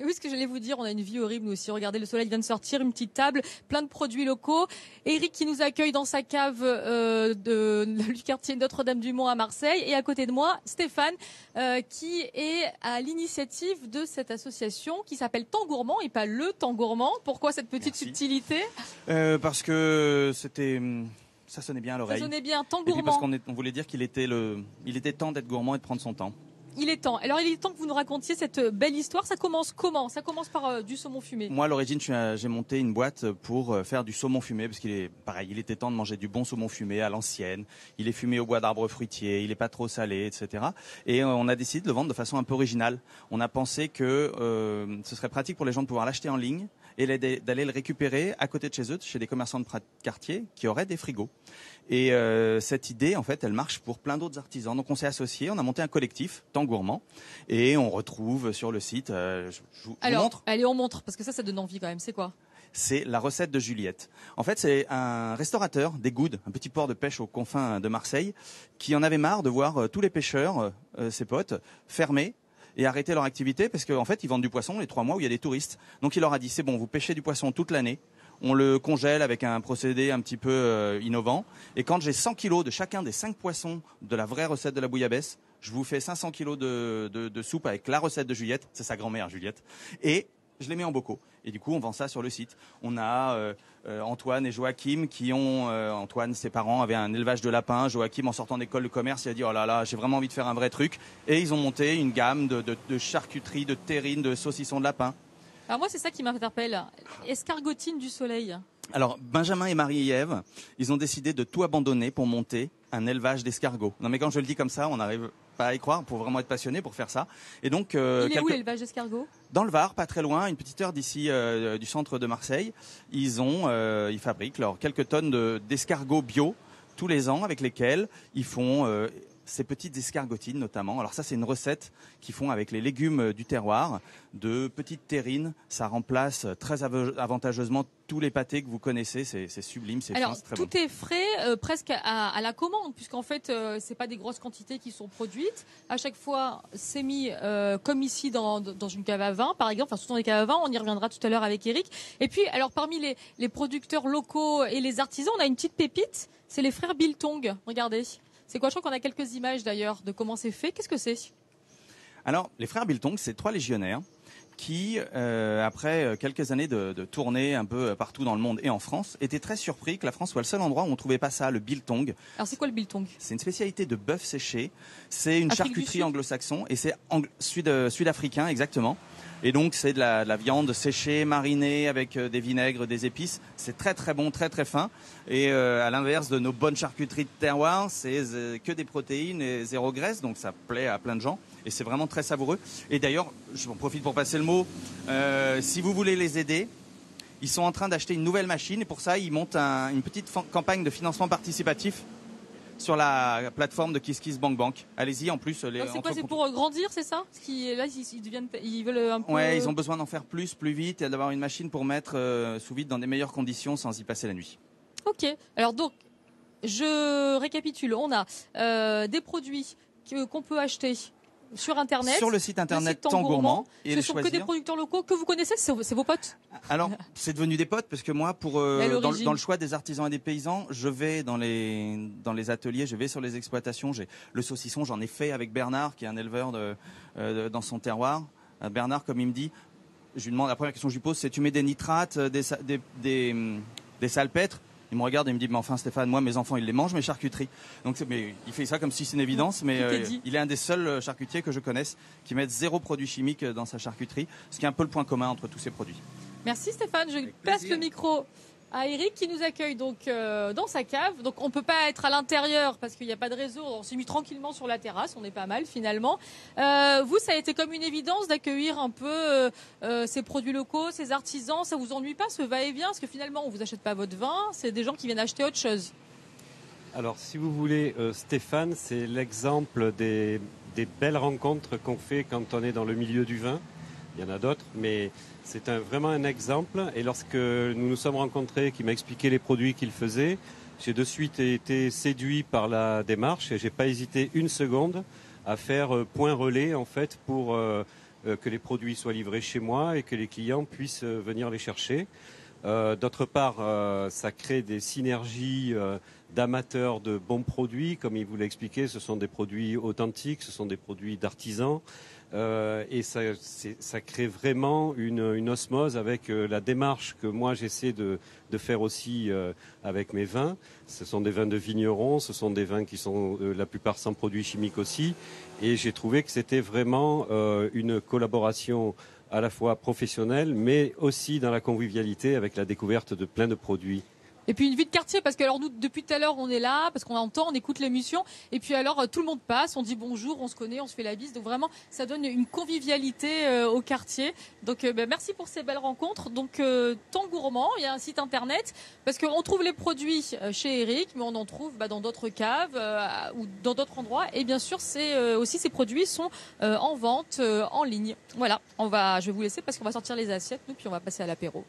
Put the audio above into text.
Oui, ce que j'allais vous dire, on a une vie horrible nous aussi. Regardez, le soleil vient de sortir, une petite table, plein de produits locaux. Eric qui nous accueille dans sa cave du quartier Notre-Dame-du-Mont à Marseille. Et à côté de moi, Stéphane, qui est à l'initiative de cette association qui s'appelle Temps Gourmand et pas le Temps Gourmand. Pourquoi cette petite subtilité ? Parce que ça sonnait bien à l'oreille. Ça sonnait bien, Temps Gourmand. Et puis parce qu'on voulait dire qu'il était temps d'être gourmand et de prendre son temps. Il est temps. Alors, il est temps que vous nous racontiez cette belle histoire. Ça commence comment ? Ça commence par du saumon fumé. Moi, à l'origine, j'ai monté une boîte pour faire du saumon fumé parce qu'il est pareil. Il était temps de manger du bon saumon fumé à l'ancienne. Il est fumé au bois d'arbre fruitier. Il est pas trop salé, etc. Et on a décidé de le vendre de façon un peu originale. On a pensé que ce serait pratique pour les gens de pouvoir l'acheter en ligne et d'aller le récupérer à côté de chez eux, chez des commerçants de quartier qui auraient des frigos. Et cette idée, en fait, elle marche pour plein d'autres artisans. Donc on s'est associés, on a monté un collectif, Temps Gourmand, et on retrouve sur le site. Je vous montre. Allez, on montre, parce que ça donne envie quand même. C'est quoi ? C'est la recette de Juliette. En fait, c'est un restaurateur des Goudes, un petit port de pêche aux confins de Marseille, qui en avait marre de voir tous les pêcheurs, ses potes, fermer et arrêter leur activité parce qu'en fait, ils vendent du poisson les 3 mois où il y a des touristes. Donc il leur a dit, c'est bon, vous pêchez du poisson toute l'année. On le congèle avec un procédé un petit peu innovant. Et quand j'ai 100 kilos de chacun des 5 poissons de la vraie recette de la bouillabaisse, je vous fais 500 kilos de soupe avec la recette de Juliette. C'est sa grand-mère, Juliette. Et je les mets en bocaux. Et du coup, on vend ça sur le site. On a Antoine et Joachim qui ont... Antoine, ses parents avaient un élevage de lapins. Joachim, en sortant d'école de commerce, il a dit « Oh là là, j'ai vraiment envie de faire un vrai truc ». Et ils ont monté une gamme de charcuterie, de terrines, de saucissons de lapin. Alors moi, c'est ça qui m'interpelle. Escargotine du soleil. Alors, Benjamin et Marie-Ève, ils ont décidé de tout abandonner pour monter un élevage d'escargots. Non mais quand je le dis comme ça, on n'arrive pas à y croire, pour vraiment être passionné pour faire ça. Et donc, il est où l'élevage d'escargots ? Dans le Var, pas très loin, une petite heure d'ici, du centre de Marseille. Ils fabriquent quelques tonnes d'escargots bio tous les ans avec lesquels ils font... ces petites escargotines notamment. Alors ça, c'est une recette qu'ils font avec les légumes du terroir, de petites terrines. Ça remplace très avantageusement tous les pâtés que vous connaissez. C'est sublime, c'est fin, c'est très bon. Alors, tout est frais, presque à la commande, puisqu'en fait, c'est pas des grosses quantités qui sont produites. À chaque fois, c'est mis comme ici dans une cave à vin, par exemple. Enfin, ce sont des caves à vin. On y reviendra tout à l'heure avec Eric. Et puis, alors, parmi les producteurs locaux et les artisans, on a une petite pépite. C'est les frères Biltong. Regardez. C'est quoi ? Je crois qu'on a quelques images d'ailleurs de comment c'est fait. Qu'est-ce que c'est ? Alors, les frères Biltong, c'est 3 légionnaires qui, après quelques années de tournée un peu partout dans le monde et en France, étaient très surpris que la France soit le seul endroit où on ne trouvait pas ça, le biltong. Alors, c'est quoi le biltong ? C'est une spécialité de bœuf séché. C'est une charcuterie anglo-saxon et c'est sud-africain exactement. Et donc, c'est de la viande séchée, marinée avec des vinaigres, des épices. C'est très très bon, très très fin. Et à l'inverse de nos bonnes charcuteries de terroir, c'est que des protéines et 0 graisse. Donc, ça plaît à plein de gens. Et c'est vraiment très savoureux. Et d'ailleurs, je en profite pour passer le mot. Si vous voulez les aider, ils sont en train d'acheter une nouvelle machine. Et pour ça, ils montent une petite campagne de financement participatif sur la plateforme de KissKissBankBank. Allez-y, en plus... C'est quoi ? C'est pour grandir, c'est ça ? Là, ils veulent un peu... Ouais, ils ont besoin d'en faire plus vite et d'avoir une machine pour mettre sous vide dans des meilleures conditions sans y passer la nuit. Ok. Alors donc, je récapitule. On a des produits qu'on peut acheter sur Internet. Sur le site Internet Temps Gourmand. Ce sont que des producteurs locaux que vous connaissez, c'est vos potes ? Alors, c'est devenu des potes parce que moi, dans le choix des artisans et des paysans, je vais dans les ateliers, je vais sur les exploitations. Le saucisson, j'en ai fait avec Bernard, qui est un éleveur dans son terroir. Bernard, comme il me dit, je lui demande, la première question que je lui pose, c'est: tu mets des nitrates, des salpêtres? Il me regarde et me dit: mais enfin Stéphane, moi mes enfants ils les mangent, mes charcuteries. Donc mais il fait ça comme si c'est une évidence, mais il est un des seuls charcutiers que je connaisse qui mettent 0 produit chimique dans sa charcuterie, ce qui est un peu le point commun entre tous ces produits. Merci Stéphane, je passe le micro à Eric qui nous accueille donc dans sa cave. Donc on peut pas être à l'intérieur parce qu'il n'y a pas de réseau. On s'est mis tranquillement sur la terrasse, on est pas mal finalement. Vous, ça a été comme une évidence d'accueillir un peu ces produits locaux, ces artisans. Ça vous ennuie pas ce va-et-vient? Parce que finalement on vous achète pas votre vin, c'est des gens qui viennent acheter autre chose. Alors si vous voulez, Stéphane, c'est l'exemple des belles rencontres qu'on fait quand on est dans le milieu du vin. Il y en a d'autres, mais c'est vraiment un exemple. Et lorsque nous nous sommes rencontrés, qu'il m'a expliqué les produits qu'il faisait, j'ai de suite été séduit par la démarche et j'ai pas hésité une seconde à faire point relais en fait pour que les produits soient livrés chez moi et que les clients puissent venir les chercher. D'autre part, ça crée des synergies d'amateurs de bons produits. Comme il vous l'a expliqué, ce sont des produits authentiques, ce sont des produits d'artisans. Et ça crée vraiment une osmose avec la démarche que moi j'essaie de faire aussi avec mes vins. Ce sont des vins de vignerons, ce sont des vins qui sont la plupart sans produits chimiques aussi. Et j'ai trouvé que c'était vraiment une collaboration à la fois professionnelle, mais aussi dans la convivialité avec la découverte de plein de produits. Et puis une vie de quartier, parce que alors nous, depuis tout à l'heure, on est là, parce qu'on entend, on écoute l'émission, et puis alors tout le monde passe, on dit bonjour, on se connaît, on se fait la bise, donc vraiment, ça donne une convivialité au quartier. Donc merci pour ces belles rencontres. Donc Temps Gourmand, il y a un site internet, parce qu'on trouve les produits chez Eric, mais on en trouve dans d'autres caves ou dans d'autres endroits, et bien sûr, aussi ces produits sont en vente en ligne. Voilà, je vais vous laisser parce qu'on va sortir les assiettes, nous, puis on va passer à l'apéro.